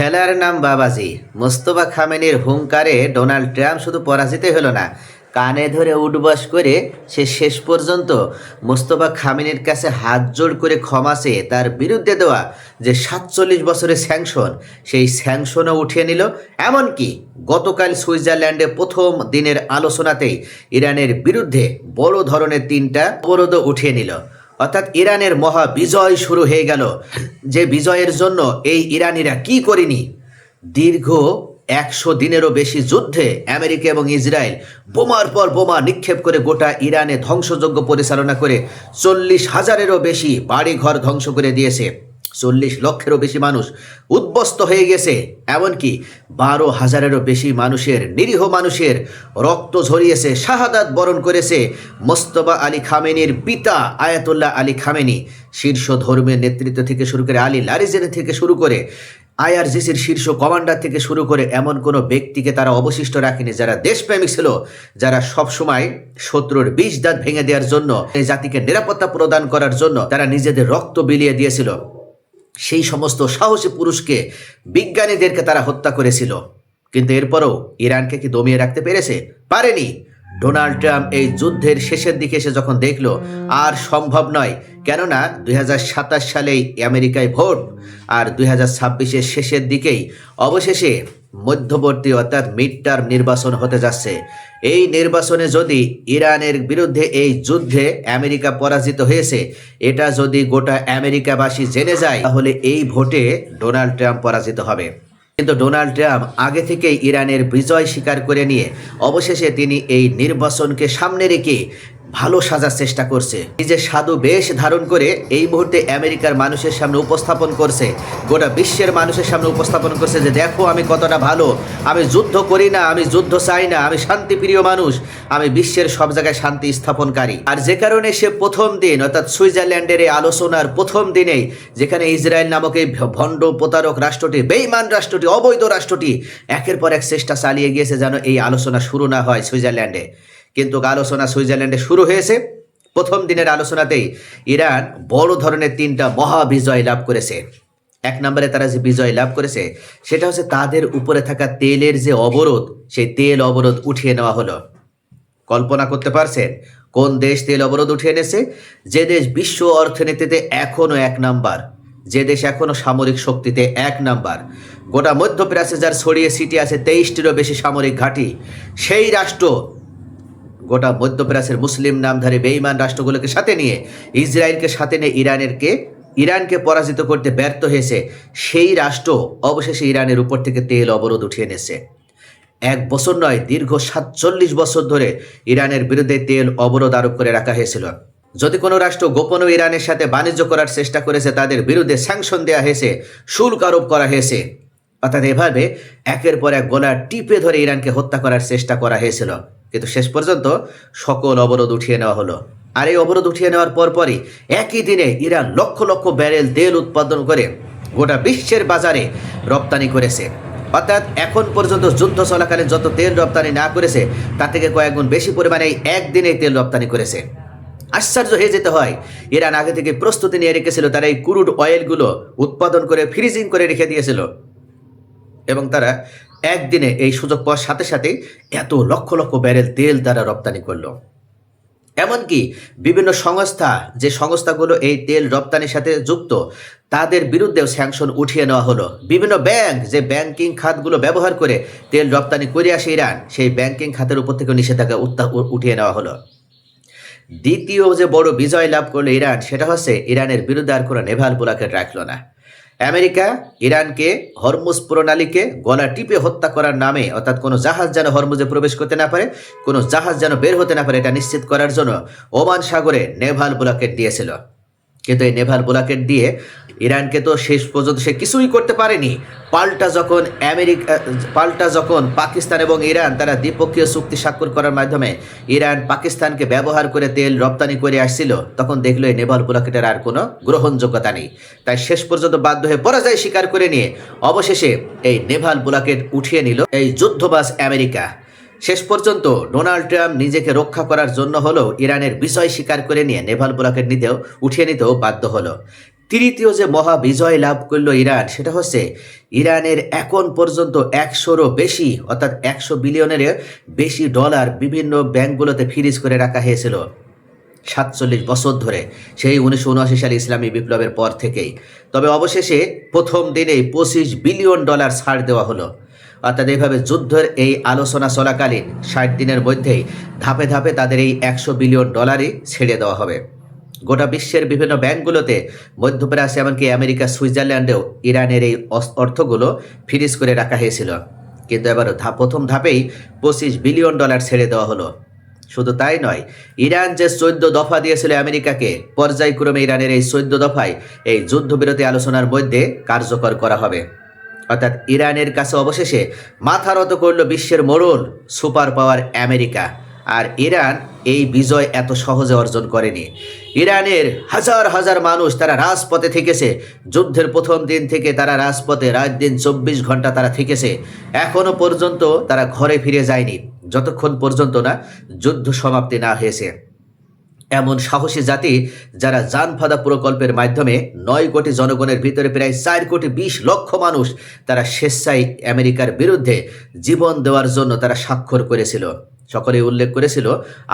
খেলার নাম বাবাজি। মোস্তফা খামেনির হুঙ্কারে ডোনাল্ড ট্রাম্প শুধু পরাজিতই হলো না, কানে ধরে উঠবস করে সে শেষ পর্যন্ত মোস্তফা খামেনির কাছে হাত জোড় করে ক্ষমা চেয়ে তার বিরুদ্ধে দেওয়া যে 47 বছরের স্যাংশন, সেই স্যাংশনও উঠিয়ে নিল। এমনকি গতকাল সুইজারল্যান্ডে প্রথম দিনের আলোচনাতেই ইরানের বিরুদ্ধে বড় ধরনের 3টা অবরোধও উঠিয়ে নিল। অর্থাৎ ইরানের মহা বিজয় শুরু হয়ে গেল, যে বিজয়ের জন্য এই ইরানিরা কি করেনি। দীর্ঘ 100 দিনেরও বেশি যুদ্ধে আমেরিকা এবং ইসরায়েল বোমার পর বোমা নিক্ষেপ করে গোটা ইরানে ধ্বংসযজ্ঞ পরিচালনা করে 40,000-এরও বেশি বাড়িঘর ধ্বংস করে দিয়েছে। 40 লক্ষেরও বেশি মানুষ উদ্বস্ত হয়ে গেছে। এমনকি 12,000-এরও বেশি মানুষের, নিরীহ মানুষের রক্ত ঝরিয়েছে, শাহাদাত বরণ করেছে মোস্তফা আলী খামেনির পিতা আয়াতুল্লাহ আলী খামেনি। শীর্ষ ধর্মের নেতৃত্ব থেকে শুরু করে আলী লারিজানি থেকে শুরু করে আইআরজিসির শীর্ষ কমান্ডার থেকে শুরু করে এমন কোনো ব্যক্তিকে তারা অবশিষ্ট রাখেনি যারা দেশপ্রেমিক ছিল, যারা সবসময় শত্রুর বিষ দাঁত ভেঙে দেওয়ার জন্য, এই জাতিকে নিরাপত্তা প্রদান করার জন্য তারা নিজেদের রক্ত বিলিয়ে দিয়েছিল। সেই সমস্ত সাহসী পুরুষকে, বিজ্ঞানীদেরকে তারা হত্যা করেছিল। কিন্তু এরপরও ইরানকে কি দমিয়ে রাখতে পেরেছে? পারেনি। ডোনাল্ড ট্রাম্প এই যুদ্ধের শেষের দিকে এসে যখন দেখলো আর সম্ভব নয়, কেননা 2027 সালেই আমেরিকায় ভোট, আর 2026-এর শেষের দিকেই অবশেষে মধ্যবর্তী অর্থাৎ মিড টার্ম নির্বাচন হতে যাচ্ছে। এই নির্বাচনে যদি ইরানের বিরুদ্ধে এই যুদ্ধে আমেরিকা পরাজিত হয়েছে, এটা যদি গোটা আমেরিকাবাসী জেনে যায়, তাহলে এই ভোটে ডোনাল্ড ট্রাম্প পরাজিত হবে। কিন্তু ডোনাল্ড ট্রাম্প আগে থেকেই ইরানের বিজয় স্বীকার করে নিয়ে অবশেষে তিনি এই নির্বাচনকে সামনে রেখে ভালো সাজার চেষ্টা করছে। নিজের সাধু বেশ ধারণ করে এই মুহূর্তে আমেরিকার মানুষের সামনে উপস্থাপন করছে, গোটা বিশ্বের মানুষের সামনে উপস্থাপন করছে যে দেখো আমি কতটা ভালো, আমি যুদ্ধ করি না, আমি যুদ্ধ চাই না, আমি শান্তিপ্রিয় মানুষ, আমি বিশ্বের সব জায়গায় শান্তি স্থাপনকারী। আর যে কারণে সে প্রথম দিন অর্থাৎ সুইজারল্যান্ডের এই আলোচনার প্রথম দিনেই, যেখানে ইসরায়েল নামক এই ভণ্ড প্রতারক রাষ্ট্রটি, বেঈমান রাষ্ট্রটি, অবৈধ রাষ্ট্রটি একের পর এক চেষ্টা চালিয়ে গিয়েছে যেন এই আলোচনা শুরু না হয় সুইজারল্যান্ডে। কিন্তু আলোচনা সুইজারল্যান্ডে শুরু হয়েছে। প্রথম দিনের আলোচনাতেই ইরান বড় ধরনের 3টা মহা বিজয় লাভ করেছে। 1 নম্বরে তারা যে বিজয় লাভ করেছে সেটা হচ্ছে তাদের উপরে থাকা তেলের যে অবরোধ, সেই তেল অবরোধ উঠিয়ে নেওয়া হলো। কল্পনা করতে পারছেন কোন দেশ তেল অবরোধ উঠিয়ে এনেছে? যে দেশ বিশ্ব অর্থনীতিতে এখনো 1 নাম্বার, যে দেশ এখনো সামরিক শক্তিতে 1 নাম্বার, গোটা মধ্যপ্রাচ্যে যার ছড়িয়ে ছিটিয়ে আছে 23টিরও বেশি সামরিক ঘাঁটি, সেই রাষ্ট্র গোটা মধ্যপ্রাচ্যের মুসলিম নামধারী বেঈমান রাষ্ট্রগুলোকে সাথে নিয়ে, ইসরায়েলকে সাথে নিয়ে ইরানকে পরাজিত করতে ব্যর্থ হয়েছে। সেই রাষ্ট্র অবশেষে ইরানের উপর থেকে তেল অবরোধ উঠিয়ে এনেছে। 1 বছর নয়, দীর্ঘ 47 বছর ধরে ইরানের বিরুদ্ধে তেল অবরোধ আরোপ করে রাখা হয়েছিল। যদি কোনো রাষ্ট্র গোপনে ইরানের সাথে বাণিজ্য করার চেষ্টা করেছে, তাদের বিরুদ্ধে স্যাংশন দেওয়া হয়েছে, শুল্ক আরোপ করা হয়েছে। অর্থাৎ এভাবে একের পর এক গলা টিপে ধরে ইরানকে হত্যা করার চেষ্টা করা হয়েছিল। কিন্তু শেষ পর্যন্ত সকল অবরোধ উঠিয়ে নেওয়া হলো। আর এই অবরোধ উঠিয়ে নেওয়ার পরপরই একই দিনে ইরান লক্ষ লক্ষ ব্যারেল তেল উৎপাদন করে গোটা বিশ্বের বাজারে রপ্তানি করেছে। অর্থাৎ এখন পর্যন্ত যুদ্ধ চলাকালীন যত তেল রপ্তানি না করেছে তার থেকে কয়েক গুণ বেশি পরিমাণে একদিনেই তেল রপ্তানি করেছে। আশ্চর্য হয়ে যেতে হয়, ইরান আগে থেকে প্রস্তুতি নিয়ে রেখেছিল। তারা এই ক্রুড অয়েলগুলো উৎপাদন করে ফ্রিজিং করে রেখে দিয়েছিল এবং তারা একদিনে এই সুযোগ পাওয়ার সাথে সাথেই এত লক্ষ লক্ষ ব্যারেল তেল তারা রপ্তানি করলো। এমনকি বিভিন্ন সংস্থা, যে সংস্থাগুলো এই তেল রপ্তানির সাথে যুক্ত, তাদের বিরুদ্ধেও স্যাংশন উঠিয়ে নেওয়া হলো। বিভিন্ন ব্যাংক, যে ব্যাংকিং খাতগুলো ব্যবহার করে তেল রপ্তানি করে আসে ইরান, সেই ব্যাংকিং খাতের উপর থেকে নিষেধাজ্ঞা উঠিয়ে নেওয়া হলো। দ্বিতীয় যে বড় বিজয় লাভ করলো ইরান, সেটা হচ্ছে ইরানের বিরুদ্ধে আর কোনো নেভাল ব্লকেড রাখলো না। আমেরিকা ইরানকে হরমুজ প্রণালীকে গলা টিপে হত্যা করার নামে, অর্থাৎ কোনো জাহাজ যেন হরমুজে প্রবেশ করতে না পারে, কোনো জাহাজ যেন বের হতে না পারে, এটা নিশ্চিত করার জন্য ওমান সাগরে নেভাল ব্লকেড দিয়েছিল। কিন্তু এই নেভাল ব্লকেড দিয়ে ইরানকে তো শেষ পর্যন্ত সে কিছুই করতে পারেনি। পাল্টা যখন পাকিস্তান এবং ইরান তারা দ্বিপক্ষীয় চুক্তি স্বাক্ষর করার মাধ্যমে ইরান পাকিস্তানকে ব্যবহার করে তেল রপ্তানি করে আসছিল, তখন দেখলো এই নেভাল ব্লকেটের আর কোনো গ্রহণযোগ্যতা নেই। তাই শেষ পর্যন্ত বাধ্য হয়ে পরাজয় স্বীকার করে নিয়ে অবশেষে এই নেভাল ব্লকেট উঠিয়ে নিল এই যুদ্ধবাজ আমেরিকা। শেষ পর্যন্ত ডোনাল্ড ট্রাম্প নিজেকে রক্ষা করার জন্য হলেও ইরানের বিজয় স্বীকার করে নিয়ে নেভাল ব্লকেট উঠিয়ে নিতেও বাধ্য হলো। তৃতীয় যে মহা বিজয় লাভ করলো ইরান, সেটা হচ্ছে ইরানের এখন পর্যন্ত 100-রও বেশি অর্থাৎ 100 বিলিয়নের বেশি ডলার বিভিন্ন ব্যাংকগুলোতে ফ্রিজ করে রাখা হয়েছিল 47 বছর ধরে, সেই 1979 সালে ইসলামী বিপ্লবের পর থেকেই। তবে অবশেষে প্রথম দিনেই 25 বিলিয়ন ডলার ছাড় দেওয়া হলো। অর্থাৎ এইভাবে যুদ্ধের এই আলোচনা চলাকালীন 60 দিনের মধ্যেই ধাপে ধাপে তাদের এই 100 বিলিয়ন ডলারই ছেড়ে দেওয়া হবে। গোটা বিশ্বের বিভিন্ন ব্যাংকগুলোতে, মধ্যপ্রাচ্য এমনকি আমেরিকা, সুইজারল্যান্ডেও ইরানের এই অর্থগুলো ফ্রিজ করে রাখা হয়েছিল। কিন্তু এবার প্রথম ধাপেই 25 বিলিয়ন ডলার ছেড়ে দেওয়া হলো। শুধু তাই নয়, ইরান যে 14 দফা দিয়েছিল আমেরিকাকে, পর্যায়ক্রমে ইরানের এই 14 দফায় এই যুদ্ধবিরতি আলোচনার মধ্যে কার্যকর করা হবে। অর্থাৎ ইরানের কাছে অবশেষে মাথা নত করল বিশ্বের মোড়ল সুপার পাওয়ার আমেরিকা। আর ইরান এই বিজয় এত সহজে অর্জন করেনি। ইরানের হাজার হাজার মানুষ তারা রাজপথে থেকেছে, যুদ্ধের প্রথম দিন থেকে তারা রাজপথে রাত দিন 24 ঘন্টা তারা থেকেছে। এখনো পর্যন্ত তারা ঘরে ফিরে যায়নি যতক্ষণ পর্যন্ত না যুদ্ধ সমাপ্তি না হয়েছে। এমন সাহসী জাতি যারা জানফাদা প্রকল্পের মাধ্যমে 9 কোটি জনগণের ভিতরে প্রায় 4 কোটি 20 লক্ষ মানুষ তারা স্বেচ্ছায় আমেরিকার বিরুদ্ধে জীবন দেওয়ার জন্য তারা স্বাক্ষর করেছিল। সকলেই উল্লেখ করেছিল,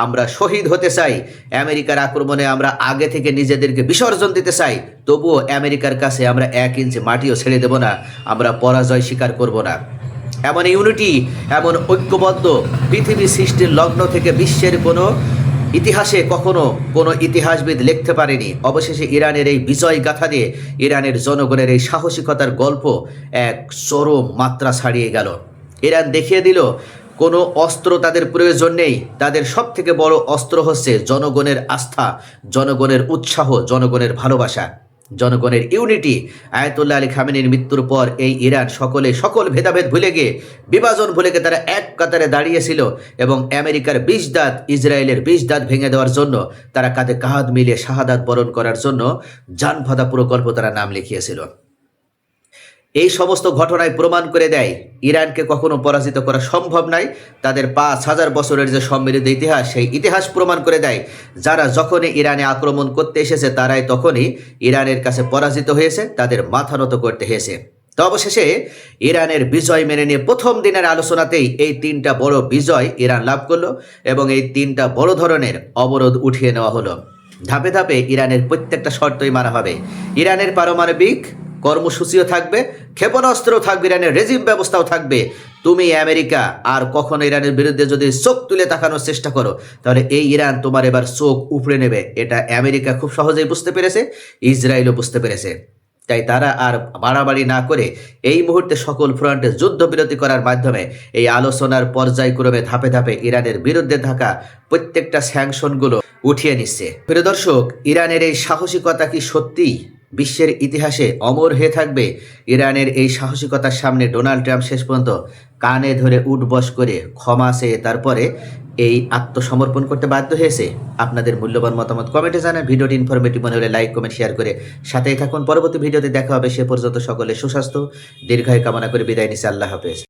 আমরা শহীদ হতে চাই, আমেরিকার আক্রমণে আমরা আগে থেকে নিজেদেরকে বিসর্জন দিতে চাই, তবুও আমেরিকার কাছে আমরা 1 ইঞ্চি মাটিও ছেড়ে দেব না, আমরা পরাজয় স্বীকার করব না। এমন ইউনিটি, এমন ঐক্যবদ্ধ পৃথিবী সৃষ্টির লগ্ন থেকে বিশ্বের কোনো ইতিহাসে কখনো কোনো ইতিহাসবিদ লিখতে পারেনি। অবশেষে ইরানের এই বিজয় গাথা দিয়ে ইরানের জনগণের এই সাহসিকতার গল্প এক চরম মাত্রা ছাড়িয়ে গেল। ইরান দেখিয়ে দিল কোনো অস্ত্র তাদের প্রয়োজন নেই, তাদের সব থেকে বড় অস্ত্র হচ্ছে জনগণের আস্থা, জনগণের উৎসাহ, জনগণের ভালোবাসা, জনগণের ইউনিটি। আয়াতুল্লাহ আলী খামেনির মৃত্যুর পর এই ইরান সকল ভেদাভেদ ভুলে গিয়ে, বিভাজন ভুলে গিয়ে তারা এক কাতারে দাঁড়িয়েছিল এবং আমেরিকার 20 দাঁত, ইসরায়েলের 20 দাঁত ভেঙে দেওয়ার জন্য তারা কাঁধে কাঁধ মিলিয়ে শাহাদাত বরণ করার জন্য জানফাদা প্রকল্প তারা নাম লিখিয়েছিল। এই সমস্ত ঘটনায় প্রমাণ করে দেয় ইরানকে কখনো পরাজিত করা সম্ভব নয়। তাদের 5000 বছরের যে সমৃদ্ধ ইতিহাস, সেই ইতিহাস প্রমাণ করে দেয় যারা যখনই ইরানে আক্রমণ করতে এসেছে তারাই তখনই ইরানের কাছে পরাজিত হয়েছে, তাদের মাথা নত করতে হয়েছে। তো অবশেষে ইরানের বিজয় মেনে নিয়ে প্রথম দিনের আলোচনাতেই এই 3টা বড় বিজয় ইরান লাভ করলো এবং এই 3টা বড় ধরনের অবরোধ উঠিয়ে নেওয়া হলো। ধাপে ধাপে ইরানের প্রত্যেকটা শর্তই মানা হবে। ইরানের পারমাণবিক কর্মসূচিও থাকবে, ক্ষেপণাস্ত্রও থাকবে, ইরানের রেজিম ব্যবস্থাও থাকবে। তুমি আমেরিকা আর কখনো ইরানের বিরুদ্ধে যদি চোখ তুলে তাকানোর চেষ্টা করো, তাহলে এই ইরান তোমার এবার চোখ উপড়ে নেবে। এটা আমেরিকা খুব সহজেই বুঝতে পেরেছে, ইসরায়েলও বুঝতে পেরেছে। তাই তারা আর বাড়াবাড়ি না করে এই মুহূর্তে সকল ফ্রন্টে যুদ্ধবিরতি করার মাধ্যমে এই আলোচনার পর্যায়ক্রমে ধাপে ধাপে ইরানের বিরুদ্ধে থাকা প্রত্যেকটা স্যাংশনগুলো উঠিয়ে নিচ্ছে। প্রিয় দর্শক, ইরানের এই সাহসিকতা কি সত্যিই বিশ্বের ইতিহাসে অমর হয়ে থাকবে? ইরানের এই সাহসিকতার সামনে ডোনাল্ড ট্রাম্প শেষ পর্যন্ত কানে ধরে উঠবস করে ক্ষমা চেয়ে তারপরে এই আত্মসমর্পণ করতে বাধ্য হয়েছে। আপনাদের মূল্যবান মতামত কমেন্টে জানান। ভিডিওটি ইনফরমেটিভ মনে হলে লাইক, কমেন্ট, শেয়ার করে সাথেই থাকুন। পরবর্তী ভিডিওতে দেখা হবে। সে পর্যন্ত সকলে সুস্বাস্থ্য দীর্ঘায়ু কামনা করে বিদায় নিচ্ছে। আল্লাহ হাফেজ।